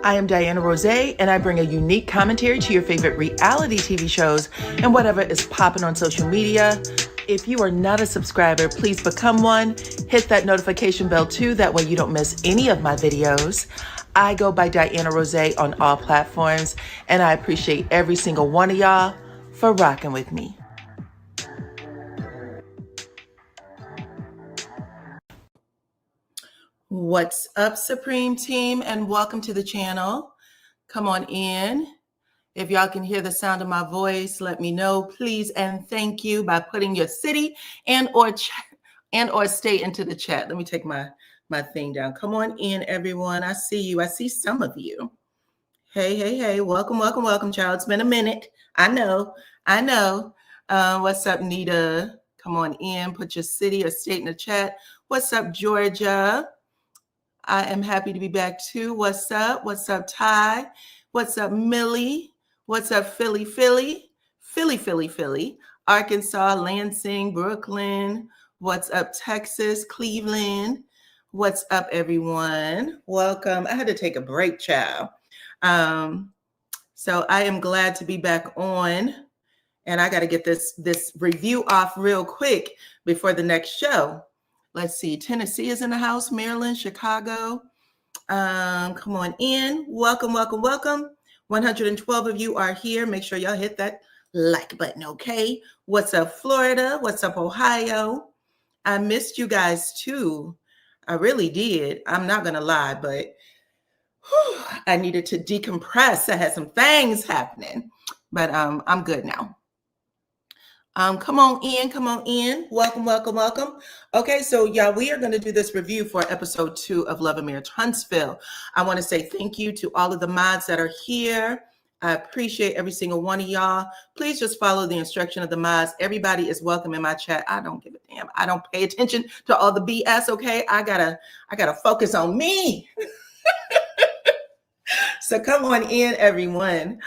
I am DYANAROZAY, and I bring a unique commentary to your favorite reality TV shows and whatever is popping on social media. If you are not a subscriber, please become one. Hit that notification bell too, that way you don't miss any of my videos. I go by DYANAROZAY on all platforms, and I appreciate every single one of y'all for rocking with me. What's up, Supreme Team, and welcome to the channel. Come on in. If y'all can hear the sound of my voice, let me know, please, and thank you by putting your city and or state into the chat. Let me take my thing down. Come on in, everyone. I see you. I see some of you. Hey. Welcome, child. It's been a minute. I know. What's up, Nita? Come on in. Put your city or state in the chat. What's up, Georgia? I am happy to be back too. What's up? What's up, Ty? What's up, Millie? What's up, Philly? Arkansas, Lansing, Brooklyn. What's up, Texas, Cleveland? What's up, everyone? Welcome. I had to take a break, child. So I am glad to be back on, and I got to get this review off real quick before the next show. Let's see. Tennessee is in the house. Maryland, Chicago. Come on in. Welcome. 112 of you are here. Make sure y'all hit that like button, okay? What's up, Florida? What's up, Ohio? I missed you guys too. I really did. I'm not going to lie, but I needed to decompress. I had some things happening, but I'm good now. Come on in. Welcome. Okay, so y'all, we are going to do this review for episode 2 of Love Amir Huntsville. I want to say thank you to all of the mods that are here. I appreciate every single one of y'all. Please just follow the instruction of the mods. Everybody is welcome in my chat. I don't give a damn. I don't pay attention to all the BS, okay? I gotta focus on me. So come on in, everyone.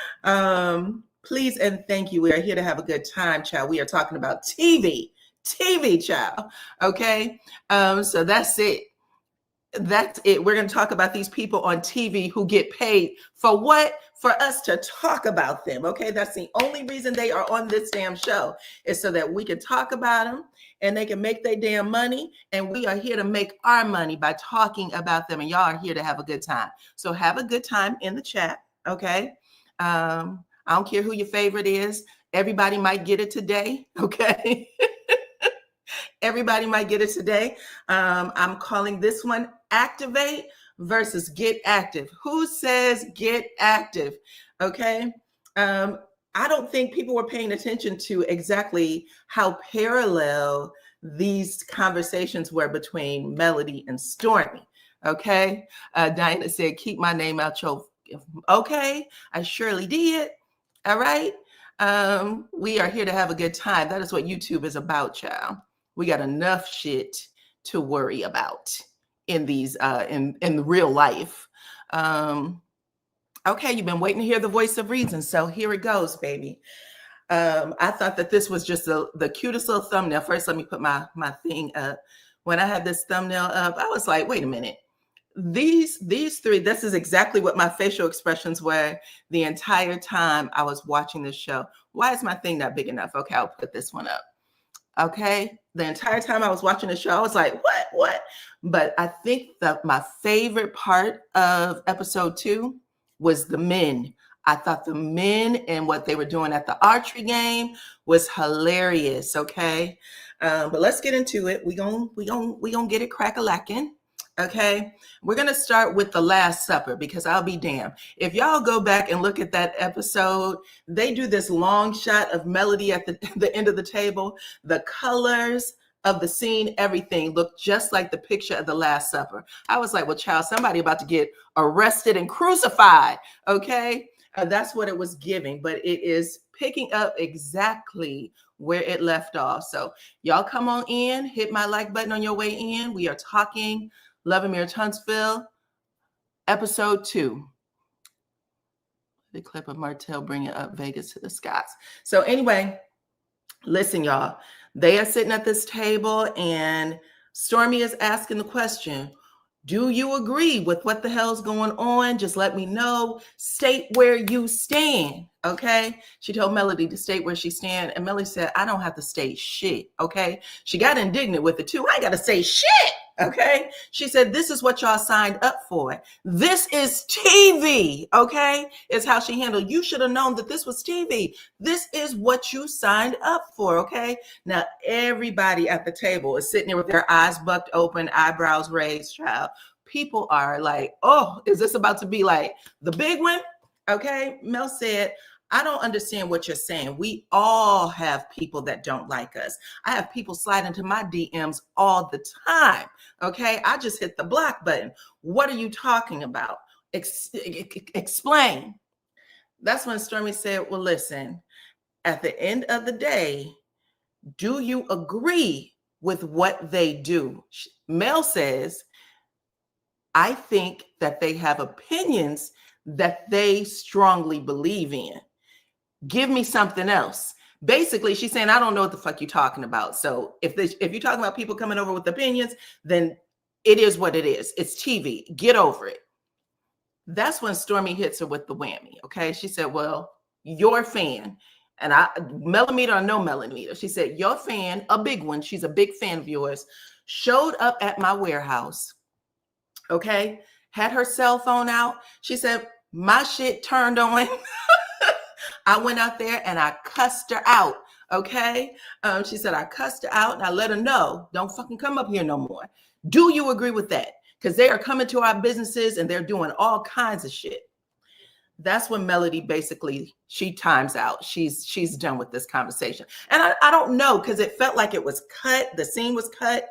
Please and thank you. We are here to have a good time, child. We are talking about TV, child. Okay. So that's it. We're going to talk about these people on TV who get paid for what? For us to talk about them. Okay. That's the only reason they are on this damn show, is so that we can talk about them and they can make their damn money. And we are here to make our money by talking about them. And y'all are here to have a good time. So have a good time in the chat. Okay. I don't care who your favorite is. Everybody might get it today, okay? Everybody might get it today. I'm calling this one Activate versus Get Active. Who says get active, okay? I don't think people were paying attention to exactly how parallel these conversations were between Melody and Stormy, okay? Diana said, keep my name out your... Okay, I surely did. All right. We are here to have a good time. That is what YouTube is about, child. We got enough shit to worry about in these in real life. Okay, you've been waiting to hear the voice of reason. So here it goes, baby. I thought that this was just the cutest little thumbnail. First, let me put my thing up. When I had this thumbnail up, I was like, wait a minute. These three, this is exactly what my facial expressions were the entire time I was watching this show. Why is my thing not big enough? Okay, I'll put this one up. Okay, the entire time I was watching the show, I was like, what? But I think that my favorite part of episode 2 was the men. I thought the men and what they were doing at the archery game was hilarious. Okay, but let's get into it. We gonna get it crack-a-lacking. Okay, we're going to start with the Last Supper, because I'll be damned. If y'all go back and look at that episode, they do this long shot of Melody at the end of the table. The colors of the scene, everything looked just like the picture of the Last Supper. I was like, well, child, somebody about to get arrested and crucified. Okay, that's what it was giving, but it is picking up exactly where it left off. So y'all come on in, hit my like button on your way in. We are talking Love Amir Huntsville, episode 2. The clip of Martell bringing up Vegas to the skies. So anyway, listen, y'all. They are sitting at this table and Stormy is asking the question, Do you agree with what the hell's going on? Just let me know. State where you stand, okay? She told Melody to state where she stand, and Melody said, I don't have to state shit, okay? She got indignant with it too. I ain't got to say shit, okay? She said, this is what y'all signed up for. This is TV, okay? Is how she handled. You should have known that this was TV. This is what you signed up for, okay? Now, everybody at the table is sitting there with their eyes bucked open, eyebrows raised, child. People are like, oh, is this about to be like the big one? Okay. Mel said, I don't understand what you're saying. We all have people that don't like us. I have people slide into my DMs all the time. Okay. I just hit the block button. What are you talking about? Explain. That's when Stormy said, well, listen, at the end of the day, do you agree with what they do? Mel says, I think that they have opinions that they strongly believe in. Give me something else. Basically, she's saying, I don't know what the fuck you're talking about. So if you're talking about people coming over with opinions, then it is what it is. It's TV. Get over it. That's when Stormy hits her with the whammy. Okay. She said, well, your fan, and millimeter or no millimeter, she said, your fan, a big one, she's a big fan of yours, showed up at my warehouse. Okay. Had her cell phone out. She said, my shit turned on. I went out there and I cussed her out. Okay. She said, I cussed her out and I let her know, don't fucking come up here no more. Do you agree with that? Because they are coming to our businesses and they're doing all kinds of shit. That's when Melody basically, she times out. She's done with this conversation. And I don't know, because it felt like it was cut. The scene was cut.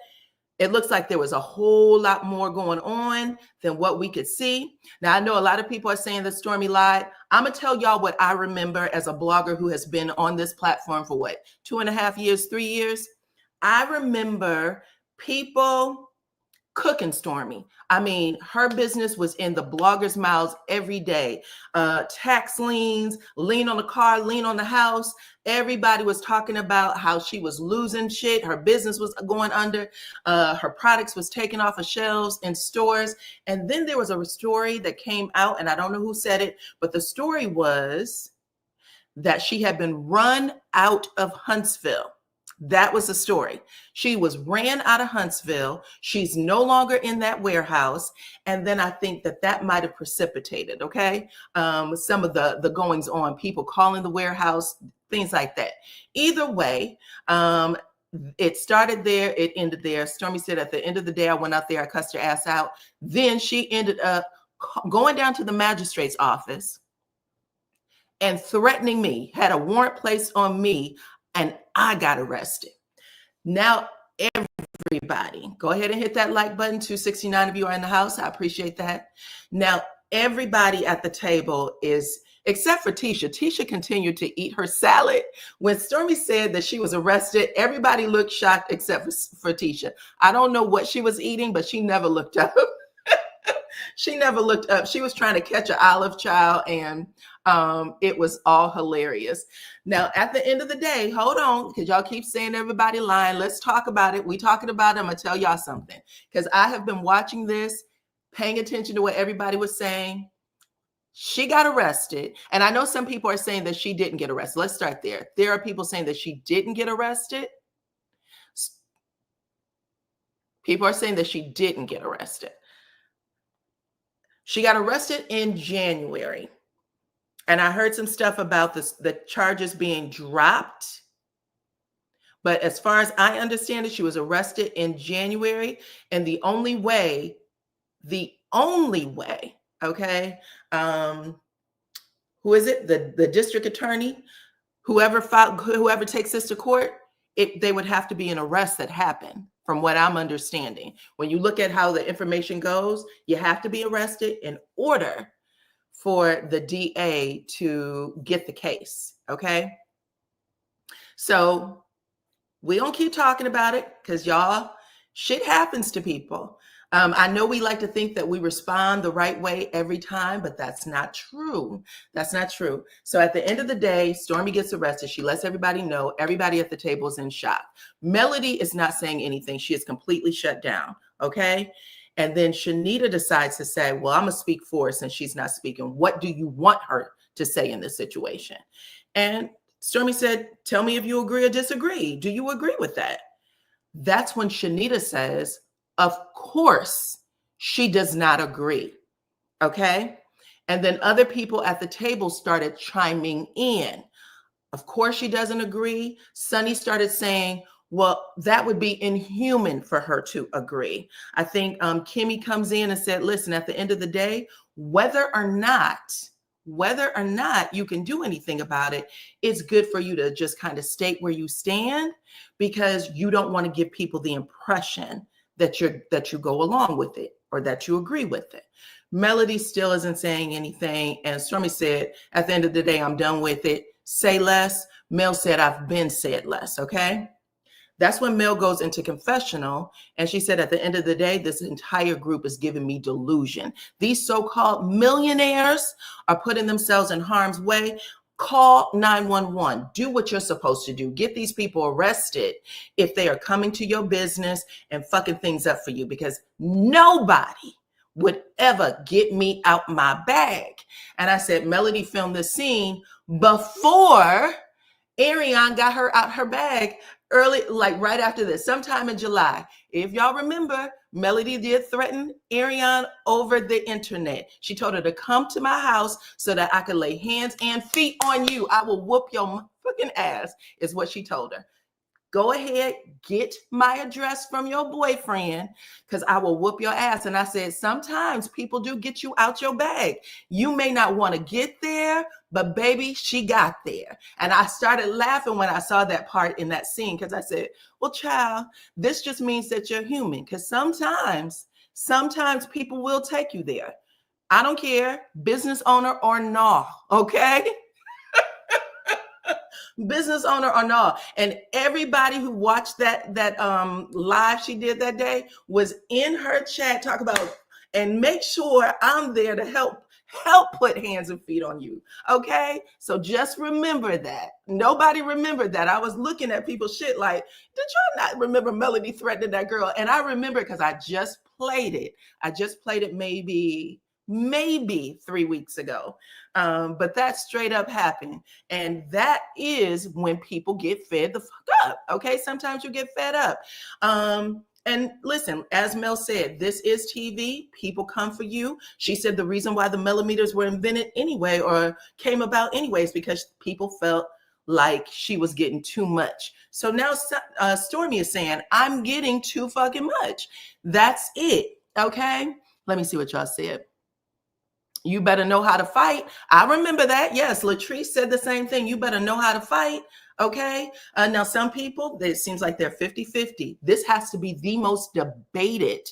It looks like there was a whole lot more going on than what we could see. Now, I know a lot of people are saying that Stormy lied. I'm going to tell y'all what I remember as a blogger who has been on this platform for what, 2.5 years, 3 years? I remember people cooking Stormy. I mean, her business was in the bloggers' mouths every day. Tax liens, lien on the car, lien on the house. Everybody was talking about how she was losing shit. Her business was going under. Her products was taken off of shelves in stores. And then there was a story that came out, and I don't know who said it, but the story was that she had been run out of Huntsville. That was the story. She was ran out of Huntsville. She's no longer in that warehouse. And then I think that might have precipitated, okay, some of the goings on, people calling the warehouse, things like that. Either way, it started there, it ended there. Stormy said, at the end of the day, I went out there, I cussed her ass out. Then she ended up going down to the magistrate's office and threatening me, had a warrant placed on me, and I got arrested. Now, everybody, go ahead and hit that like button. 269 of you are in the house. I appreciate that. Now, everybody at the table is, except for Tisha. Tisha continued to eat her salad. When Stormy said that she was arrested, everybody looked shocked except for Tisha. I don't know what she was eating, but she never looked up. She never looked up. She was trying to catch an olive, child, and it was all hilarious. Now, at the end of the day, hold on, because y'all keep saying everybody lying. Let's talk about it. We talking about it. I'm going to tell y'all something, because I have been watching this, paying attention to what everybody was saying. She got arrested. And I know some people are saying that she didn't get arrested. Let's start there. There are people saying that she didn't get arrested. People are saying that she didn't get arrested. She got arrested in January. And I heard some stuff about the charges being dropped. But as far as I understand it, she was arrested in January. And the only way, okay, who is it? The district attorney, whoever takes this to court, they would have to be an arrest that happened, from what I'm understanding. When you look at how the information goes, you have to be arrested in order for the DA to get the case, okay? So we don't keep talking about it, because y'all, shit happens to people. I know we like to think that we respond the right way every time, but that's not true. That's not true. So at the end of the day, Stormy gets arrested. She lets everybody know. Everybody at the table is in shock. Melody is not saying anything. She is completely shut down, okay? And then Shanita decides to say, well, I'm going to speak for her since she's not speaking. What do you want her to say in this situation? And Stormy said, tell me if you agree or disagree. Do you agree with that? That's when Shanita says, of course, she does not agree. Okay. And then other people at the table started chiming in. Of course, she doesn't agree. Sunny started saying, well, that would be inhuman for her to agree. I think Kimmy comes in and said, listen, at the end of the day, whether or not you can do anything about it, it's good for you to just kind of state where you stand, because you don't want to give people the impression that you go along with it or that you agree with it. Melody still isn't saying anything. And Stormy said, at the end of the day, I'm done with it. Say less. Mel said, I've been said less. Okay. That's when Mel goes into confessional. And she said, at the end of the day, this entire group is giving me delusion. These so-called millionaires are putting themselves in harm's way. Call 911. Do what you're supposed to do. Get these people arrested if they are coming to your business and fucking things up for you, because nobody would ever get me out my bag. And I said, Melody filmed this scene before Ariane got her out her bag early, like right after this, sometime in July. If y'all remember, Melody did threaten Ariane over the internet. She told her to come to my house so that I could lay hands and feet on you. I will whoop your fucking ass, is what she told her. Go ahead, get my address from your boyfriend, because I will whoop your ass. And I said, sometimes people do get you out your bag. You may not want to get there, but baby, she got there. And I started laughing when I saw that part in that scene, because I said, well, child, this just means that you're human, because sometimes people will take you there. I don't care, business owner or not, okay? Business owner or not. And everybody who watched that live she did that day was in her chat talk about, and make sure I'm there to help put hands and feet on you. Okay. So just remember that. Nobody remembered that. I was looking at people's shit like, did y'all not remember Melody threatening that girl? And I remember because I just played it. Maybe 3 weeks ago. But that straight up happened. And that is when people get fed the fuck up. Okay. Sometimes you get fed up. And listen, as Mel said, this is TV. People come for you. She said the reason why the millimeters were invented anyway, or came about anyways, because people felt like she was getting too much. So now Stormy is saying, I'm getting too fucking much. That's it. Okay. Let me see what y'all said. You better know how to fight. I remember that. Yes, Latrice said the same thing. You better know how to fight. Okay. Now, some people, it seems like they're 50-50. This has to be the most debated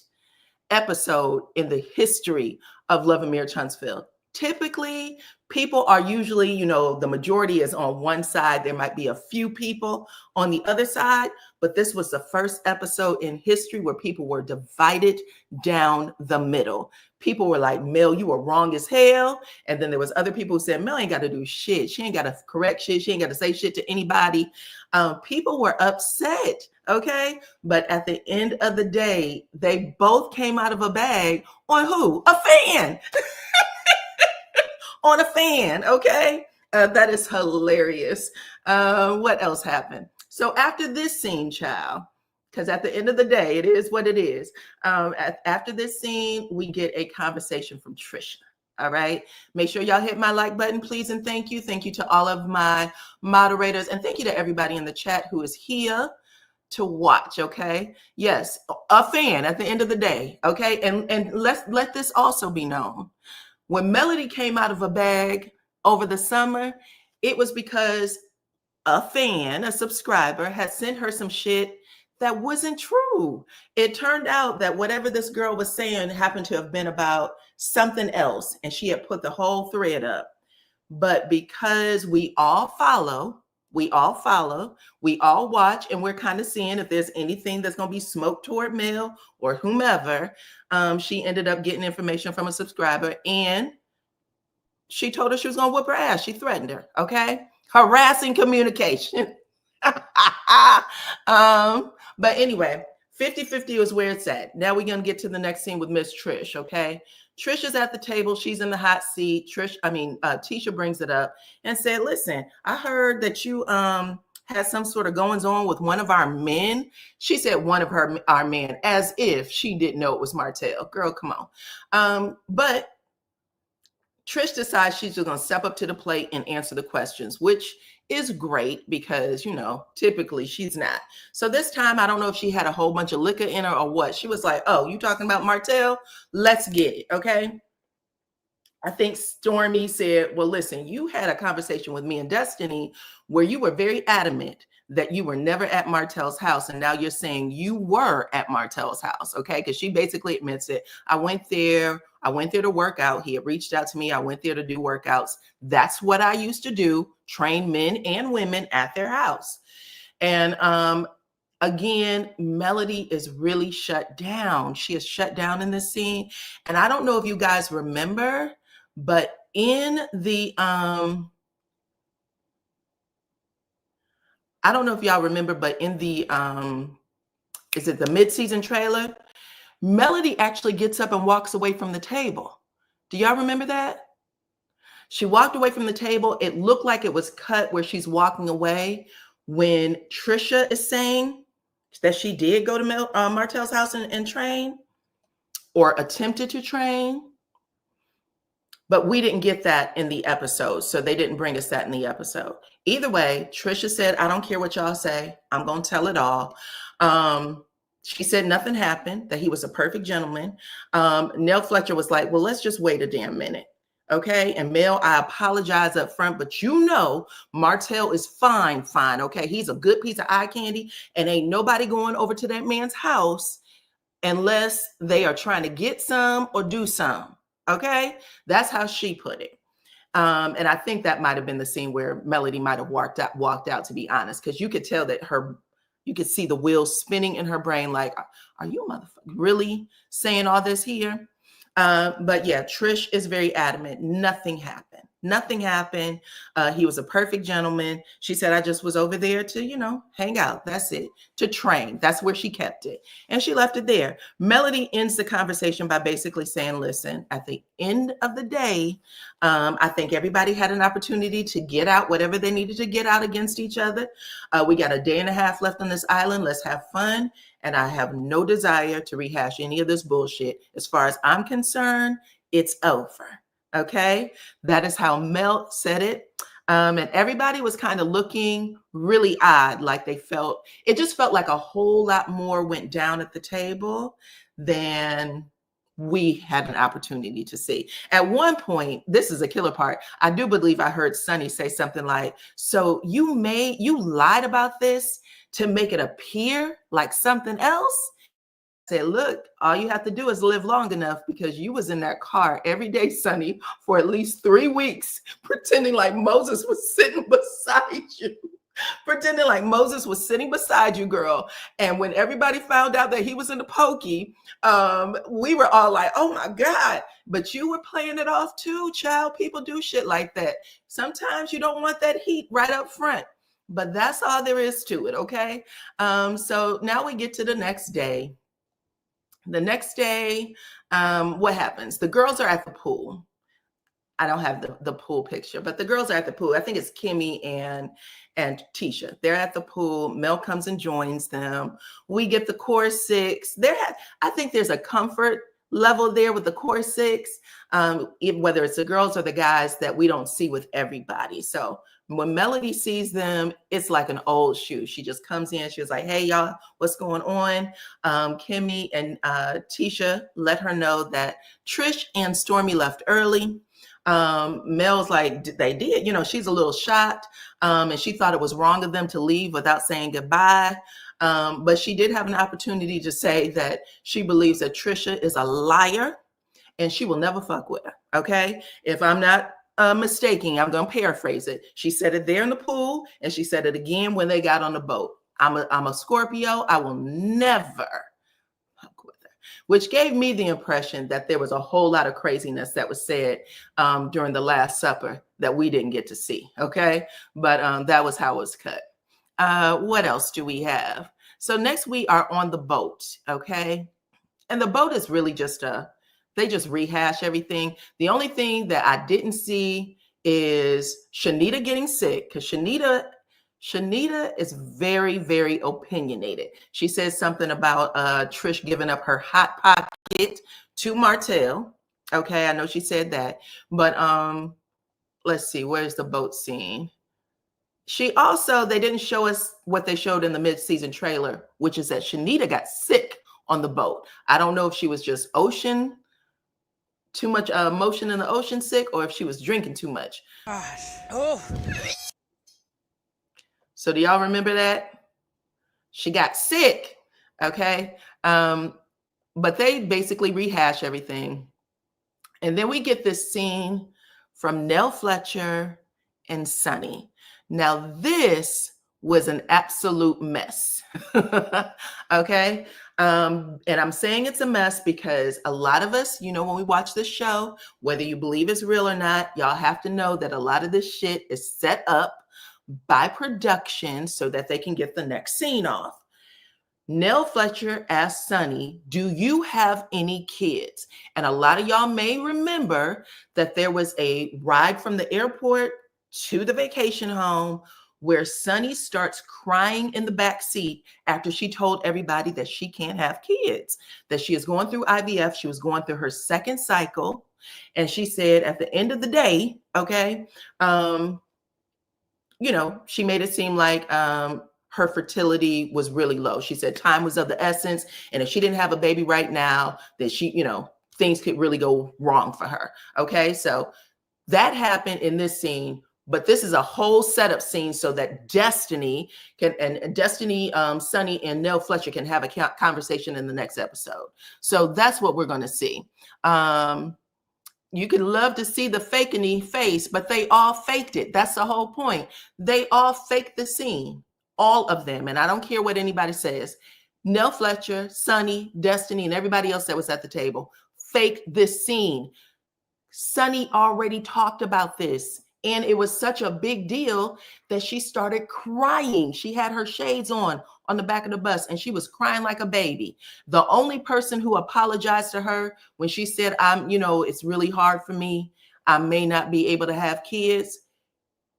episode in the history of Love and Mirror Huntsville. Typically, people are usually, the majority is on one side. There might be a few people on the other side, but this was the first episode in history where people were divided down the middle. People were like, Mel, you were wrong as hell. And then there was other people who said, Mel ain't got to do shit. She ain't got to correct shit. She ain't got to say shit to anybody. People were upset. Okay. But at the end of the day, they both came out of a bag on who? A fan. On a fan. Okay. That is hilarious. What else happened? So after this scene, child, because at the end of the day, it is what it is. After this scene, we get a conversation from Trisha. All right. Make sure y'all hit my like button, please. And thank you. Thank you to all of my moderators. And thank you to everybody in the chat who is here to watch. Okay. Yes. A fan at the end of the day. Okay. And let this also be known. When Melody came out of a bag over the summer, it was because a fan, a subscriber, had sent her some shit that wasn't true. It turned out that whatever this girl was saying happened to have been about something else, and she had put the whole thread up. But because we all follow, we all watch, and we're kind of seeing if there's anything that's going to be smoked toward Mel or whomever, she ended up getting information from a subscriber, and she told her she was going to whoop her ass. She threatened her, okay? Harassing communication. But anyway, 50-50 is where it's at. Now we're going to get to the next scene with Miss Trish, okay? Trish is at the table. She's in the hot seat. Tisha brings it up and said, listen, I heard that you had some sort of goings on with one of our men. She said one of our men, as if she didn't know it was Martell. Girl, come on. But Trish decides she's just going to step up to the plate and answer the questions, which is great because, you know, typically she's not. So this time, I don't know if she had a whole bunch of liquor in her or what. She was like, oh, you talking about Martell? Let's get it, okay? I think Stormy said, well, listen, you had a conversation with me and Destiny where you were very adamant that you were never at Martell's house. And now you're saying you were at Martell's house, okay? Because she basically admits it. I went there to work out. He had reached out to me. I went there to do workouts. That's what I used to do, train men and women at their house. And again, Melody is really shut down. She is shut down in this scene. And I don't know if you guys remember, but in the, I don't know if y'all remember, but in the, is it the mid-season trailer? Melody actually gets up and walks away from the table. Do y'all remember that? She walked away from the table. It looked like it was cut where she's walking away when Trisha is saying that she did go to Martell's house and train or attempted to train. But we didn't get that in the episode, so they didn't bring us that in the episode. Either way, Trisha said, I don't care what y'all say. I'm going to tell it all. She said nothing happened, that he was a perfect gentleman. Nell Fletcher was like, well, let's just wait a damn minute. Okay. And Mel, I apologize up front, but you know, Martell is fine. Okay. He's a good piece of eye candy and ain't nobody going over to that man's house unless they are trying to get some or do some. Okay. That's how she put it. And I think that might've been the scene where Melody might've walked out, to be honest, because you could tell that you could see the wheels spinning in her brain. Like, are you motherfucker really saying all this here? But yeah, Trish is very adamant. Nothing happened. Nothing happened. He was a perfect gentleman. She said, I just was over there to, you know, hang out. That's it. To train. That's where she kept it. And she left it there. Melody ends the conversation by basically saying, listen, at the end of the day, I think everybody had an opportunity to get out whatever they needed to get out against each other. We got a day and a half left on this island. Let's have fun. And I have no desire to rehash any of this bullshit. As far as I'm concerned, it's over. Okay. That is how Mel said it. And everybody was kind of looking really odd. Like it just felt like a whole lot more went down at the table than we had an opportunity to see. At one point, this is a killer part. I do believe I heard Sonny say something like, so you lied about this to make it appear like something else? Say, look, all you have to do is live long enough, because you was in that car every day, Sonny, for at least 3 weeks, pretending like Moses was sitting beside you. Pretending like Moses was sitting beside you, girl. And when everybody found out that he was in the pokey, we were all like, oh my God. But you were playing it off too, child. People do shit like that. Sometimes you don't want that heat right up front. But that's all there is to it, okay? So now we get to the next day. The next day, what happens? The girls are at the pool. I don't have the pool picture, but the girls are at the pool. I think it's Kimmy and Tisha. They're at the pool. Mel comes and joins them. We get the core six. I think there's a comfort level there with the core six, whether it's the girls or the guys, that we don't see with everybody. So when Melody sees them, it's like an old shoe. She just comes in. She was like, hey, y'all, what's going on? Kimmy and Tisha let her know that Trish and Stormy left early. Mel's like, they did, you know, she's a little shocked. And she thought it was wrong of them to leave without saying goodbye. But she did have an opportunity to say that she believes that Trisha is a liar and she will never fuck with her. Okay. If I'm not mistaking, I'm going to paraphrase it. She said it there in the pool, and she said it again when they got on the boat. I'm a Scorpio. I will never fuck with her, which gave me the impression that there was a whole lot of craziness that was said during the Last Supper that we didn't get to see. Okay. But that was how it was cut. What else do we have? So next we are on the boat, okay? And the boat is really just they just rehash everything. The only thing that I didn't see is Shanita getting sick, because Shanita is very, very opinionated. She says something about Trish giving up her hot pocket to Martell. Okay, I know she said that. But let's see, where's the boat scene? She also, they didn't show us what they showed in the mid-season trailer, which is that Shanita got sick on the boat. I don't know if she was just too much motion in the ocean sick, or if she was drinking too much. Gosh. Oh. So do y'all remember that? She got sick, okay? But they basically rehash everything. And then we get this scene from Nell Fletcher and Sonny. Now, this was an absolute mess, okay? And I'm saying it's a mess because a lot of us, you know, when we watch this show, whether you believe it's real or not, y'all have to know that a lot of this shit is set up by production so that they can get the next scene off. Nell Fletcher asked Sonny, do you have any kids? And a lot of y'all may remember that there was a ride from the airport to the vacation home where Sonny starts crying in the back seat after she told everybody that she can't have kids, that she is going through IVF. She was going through her second cycle. And she said at the end of the day, okay, you know, she made it seem like her fertility was really low. She said time was of the essence. And if she didn't have a baby right now, then she, you know, things could really go wrong for her. Okay. So that happened in this scene, but this is a whole setup scene so that Destiny can, and Destiny, Sonny and Nell Fletcher can have a conversation in the next episode. So that's what we're going to see. You could love to see the fakeity face, but they all faked it. That's the whole point. They all faked the scene. All of them. And I don't care what anybody says. Nell Fletcher, Sonny, Destiny, and everybody else that was at the table faked this scene. Sonny already talked about this. And it was such a big deal that she started crying. She had her shades on the back of the bus, and she was crying like a baby. The only person who apologized to her when she said, you know, it's really hard for me, I may not be able to have kids,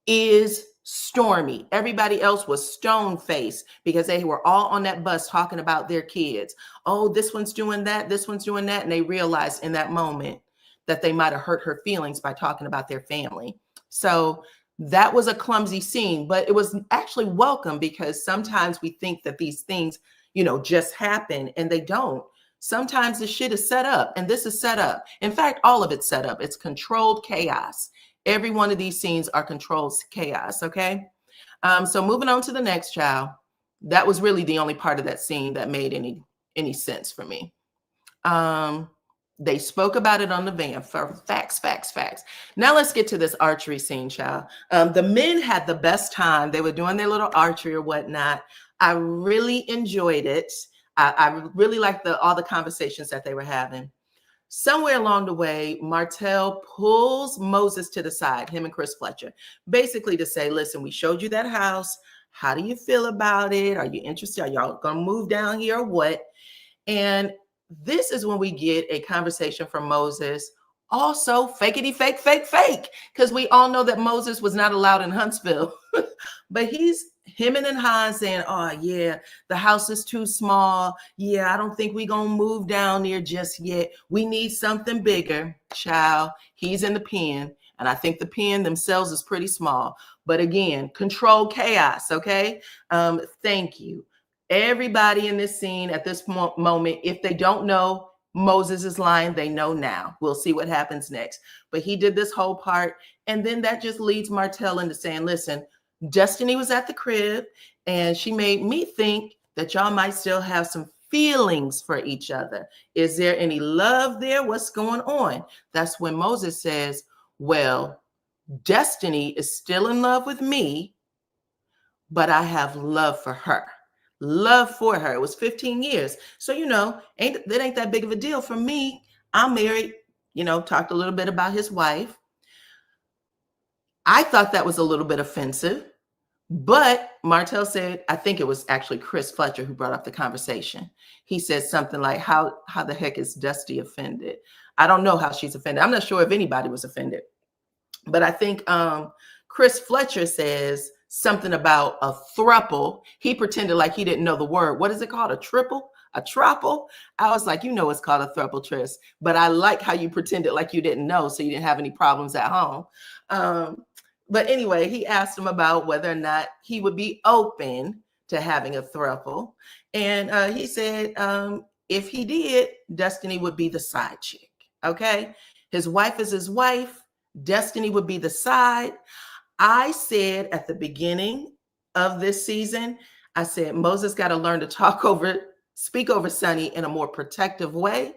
is Stormy. Everybody else was stone-faced because they were all on that bus talking about their kids. Oh, this one's doing that, this one's doing that. And they realized in that moment that they might have hurt her feelings by talking about their family. So that was a clumsy scene, but it was actually welcome because sometimes we think that these things, you know, just happen and they don't. Sometimes the shit is set up, and this is set up. In fact, all of it's set up. It's controlled chaos. Every one of these scenes are controlled chaos, okay? So moving on to the next child. That was really the only part of that scene that made any sense for me. They spoke about it on the van for facts. Now let's get to this archery scene, child. The men had the best time. They were doing their little archery or whatnot. I really enjoyed it. I really liked all the conversations that they were having. Somewhere along the way, Martell pulls Moses to the side, him and Chris Fletcher, basically to say, listen, we showed you that house. How do you feel about it? Are you interested? Are y'all going to move down here or what? And this is when we get a conversation from Moses. Also, fakety fake, because we all know that Moses was not allowed in Huntsville. But he's him and Hans saying, oh, yeah, the house is too small. Yeah, I don't think we're going to move down there just yet. We need something bigger. Child, he's in the pen. And I think the pen themselves is pretty small. But again, control chaos, okay? Thank you. Everybody in this scene at this moment, if they don't know Moses is lying, they know now. We'll see what happens next. But he did this whole part. And then that just leads Martell into saying, listen, Destiny was at the crib and she made me think that y'all might still have some feelings for each other. Is there any love there? What's going on? That's when Moses says, well, Destiny is still in love with me, but I have love for her. Love for her. It was 15 years. So, you know, that ain't that big of a deal for me. I'm married, you know, talked a little bit about his wife. I thought that was a little bit offensive, But Martell said, I think it was actually Chris Fletcher who brought up the conversation. He said something like, how the heck is Dusty offended? I don't know how she's offended. I'm not sure if anybody was offended. But I think Chris Fletcher says something about a thruple. He pretended like he didn't know the word. What is it called? A triple? A thruple? I was like, you know, it's called a thruple, Tris. But I like how you pretended like you didn't know, so you didn't have any problems at home. But anyway, he asked him about whether or not he would be open to having a thruple. And he said if he did, Destiny would be the side chick. Okay? His wife is his wife. Destiny would be the side. I said at the beginning of this season, I said, Moses got to learn to speak over Sonny in a more protective way.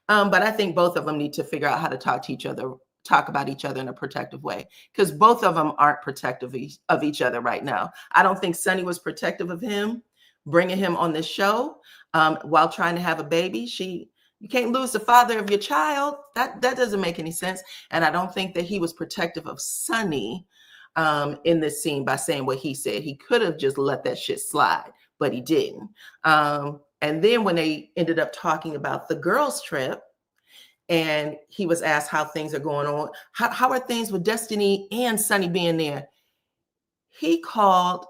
But I think both of them need to figure out how to talk about each other in a protective way, because both of them aren't protective of each other right now. I don't think Sonny was protective of him, bringing him on this show while trying to have a baby. You can't lose the father of your child. That doesn't make any sense. And I don't think that he was protective of Sonny in this scene by saying what he said. He could have just let that shit slide, but he didn't. And then when they ended up talking about the girls' trip, and he was asked how things are going on, how are things with Destiny and Sonny being there? He called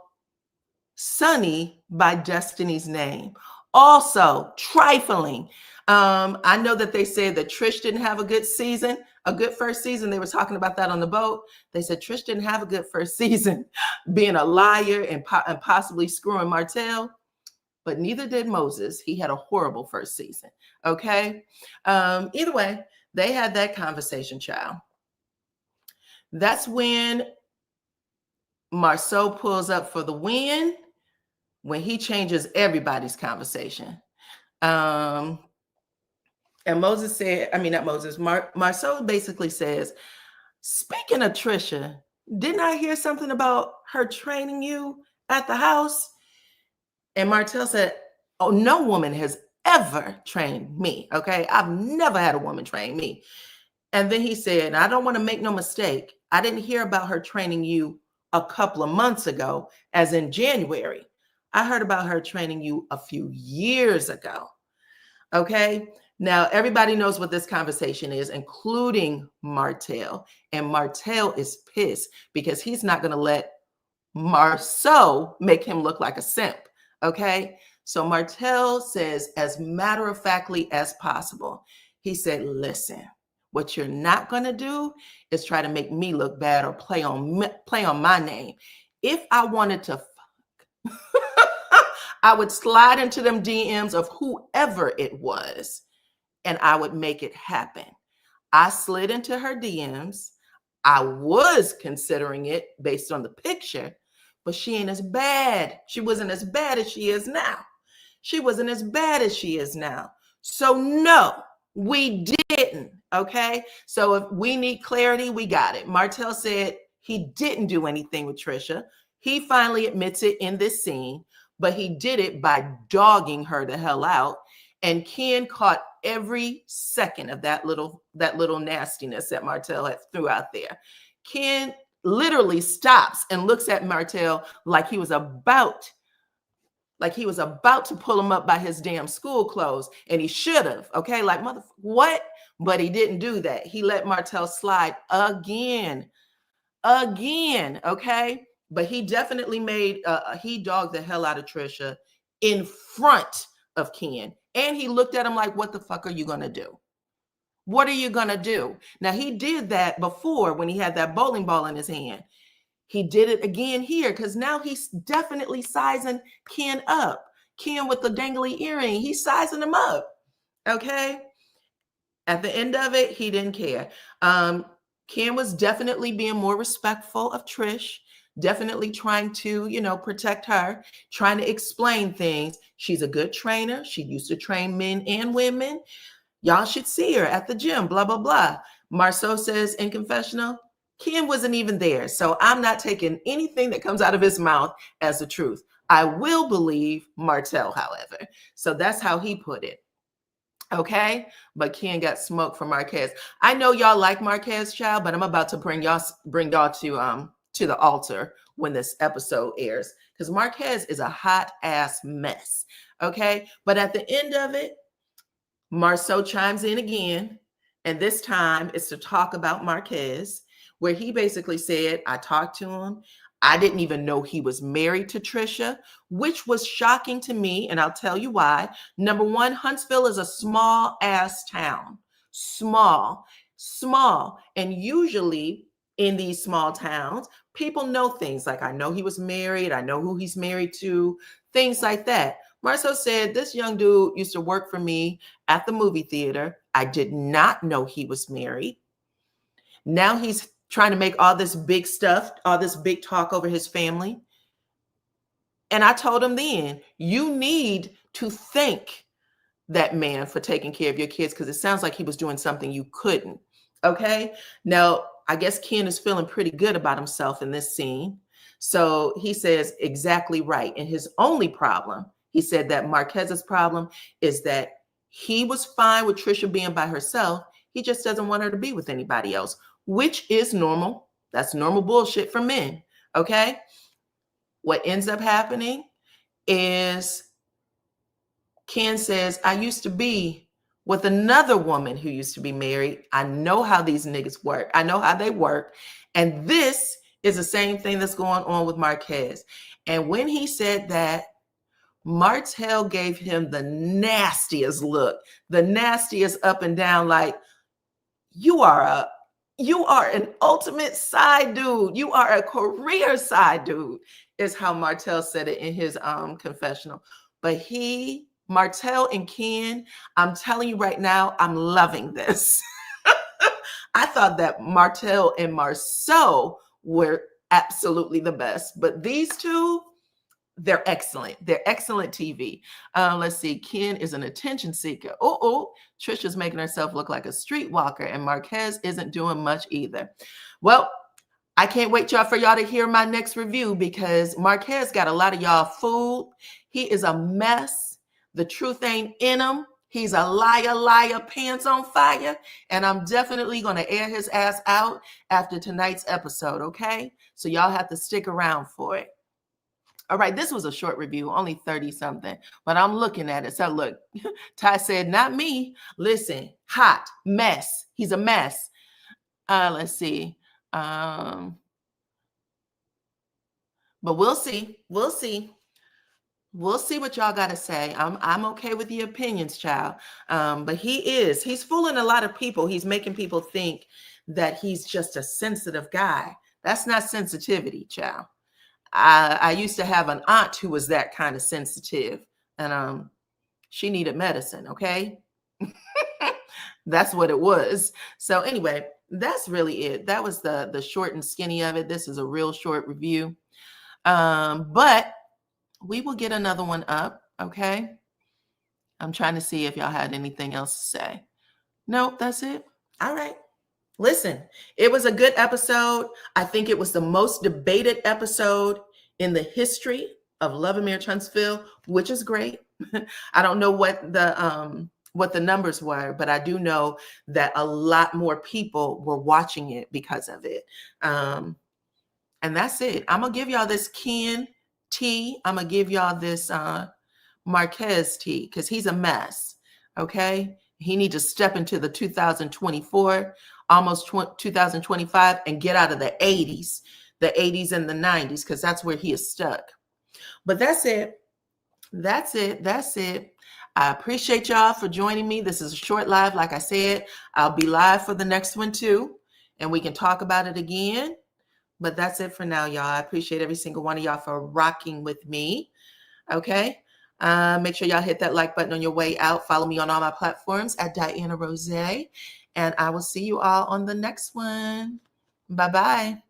Sonny by Destiny's name. Also, trifling. I know that they said that Trish didn't have a good season, a good first season. They were talking about that on the boat. They said Trish didn't have a good first season, being a liar and possibly screwing Martell. But neither did Moses. He had a horrible first season. Okay. Either way, they had that conversation, child. That's when Marceau pulls up for the win, when he changes everybody's conversation. And Moses said, Marceau basically says, speaking of Trisha, didn't I hear something about her training you at the house? And Martell said, oh, no woman has ever trained me. Okay. I've never had a woman train me. And then he said, I don't want to make no mistake. I didn't hear about her training you a couple of months ago, as in January. I heard about her training you a few years ago. Okay. Now, everybody knows what this conversation is, including Martell. And Martell is pissed because he's not going to let Marceau make him look like a simp. Okay. So Martell says, as matter-of-factly as possible, he said, listen, what you're not going to do is try to make me look bad or play on my name. If I wanted to fuck, I would slide into them DMs of whoever it was, and I would make it happen. I slid into her DMs. I was considering it based on the picture, but she ain't as bad. She wasn't as bad as she is now. She wasn't as bad as she is now. So no, we didn't. Okay. So if we need clarity, we got it. Martell said he didn't do anything with Trisha. He finally admits it in this scene, but he did it by dogging her the hell out. And Ken caught every second of that little nastiness that Martell had threw out there. Ken literally stops and looks at Martell like he was about to pull him up by his damn school clothes, and he should have. Okay, like motherfucker, what? But he didn't do that. He let Martell slide again. Okay, but he definitely he dogged the hell out of Trisha in front of Ken, and he looked at him like, "What the fuck are you gonna do? What are you gonna do?" Now he did that before when he had that bowling ball in his hand. He did it again here because now he's definitely sizing Ken up. Ken with the dangly earring, he's sizing him up. Okay. At the end of it, he didn't care. Ken was definitely being more respectful of Trish, definitely trying to, protect her, trying to explain things. She's a good trainer. She used to train men and women. Y'all should see her at the gym, blah, blah, blah. Marceau says in confessional, Ken wasn't even there. So I'm not taking anything that comes out of his mouth as the truth. I will believe Martell, however. So that's how he put it. Okay. But Ken got smoked from Marquez. I know y'all like Marquez, child, but I'm about to bring y'all to the altar when this episode airs, because Marquez is a hot ass mess. Okay. But at the end of it, Marceau chimes in again. And this time it's to talk about Marquez, where he basically said, I talked to him. I didn't even know he was married to Trisha, which was shocking to me. And I'll tell you why. Number one, Huntsville is a small ass town. Small. And usually in these small towns, people know things like, I know he was married. I know who he's married to, things like that. Marceau said, this young dude used to work for me at the movie theater. I did not know he was married. Now he's trying to make all this big stuff, all this big talk over his family. And I told him then, you need to thank that man for taking care of your kids, because it sounds like he was doing something you couldn't. Okay. Now, I guess Ken is feeling pretty good about himself in this scene. So he says, exactly right. And his only problem, he said that Marquez's problem is that he was fine with Trisha being by herself. He just doesn't want her to be with anybody else, which is normal. That's normal bullshit for men. Okay. What ends up happening is Ken says, I used to be with another woman who used to be married. I know how these niggas work. I know how they work. And this is the same thing that's going on with Marquez. And when he said that, Martell gave him the nastiest look, the nastiest up and down, like, you are an ultimate side dude. You are a career side dude, is how Martell said it in his confessional. But Martell and Ken, I'm telling you right now, I'm loving this. I thought that Martell and Marceau were absolutely the best, but these two, they're excellent. They're excellent TV. Let's see. Ken is an attention seeker. Trisha's making herself look like a streetwalker, and Marquez isn't doing much either. Well, I can't wait for y'all to hear my next review, because Marquez got a lot of y'all fooled. He is a mess. The truth ain't in him. He's a liar, pants on fire. And I'm definitely going to air his ass out after tonight's episode, okay? So y'all have to stick around for it. All right, this was a short review, only 30 something, but I'm looking at it. So look, Ty said, not me. Listen, hot, mess. He's a mess. Let's see. But we'll see. We'll see what y'all got to say. I'm okay with the opinions, child. But he's fooling a lot of people. He's making people think that he's just a sensitive guy. That's not sensitivity, child. I used to have an aunt who was that kind of sensitive, and she needed medicine. Okay. That's what it was. So anyway, that's really it. That was the short and skinny of it. This is a real short review. But we will get another one up. Okay. I'm trying to see if y'all had anything else to say. Nope, that's it. All right. Listen, it was a good episode. I think it was the most debated episode in the history of Love and Marriage Huntsville, which is great. I don't know what the numbers were, but I do know that a lot more people were watching it because of it. And that's it. I'm going to give y'all this Ken tea. I'm going to give y'all this Marquez tea, because he's a mess. Okay. He needs to step into the 2024, almost 2025, and get out of the 80s and the 90s, because that's where he is stuck. But that's it. That's it. I appreciate y'all for joining me. This is a short live. Like I said, I'll be live for the next one too, and we can talk about it again. But that's it for now, y'all. I appreciate every single one of y'all for rocking with me. Okay. Make sure y'all hit that like button on your way out. Follow me on all my platforms at DYANAROZAY. And I will see you all on the next one. Bye-bye.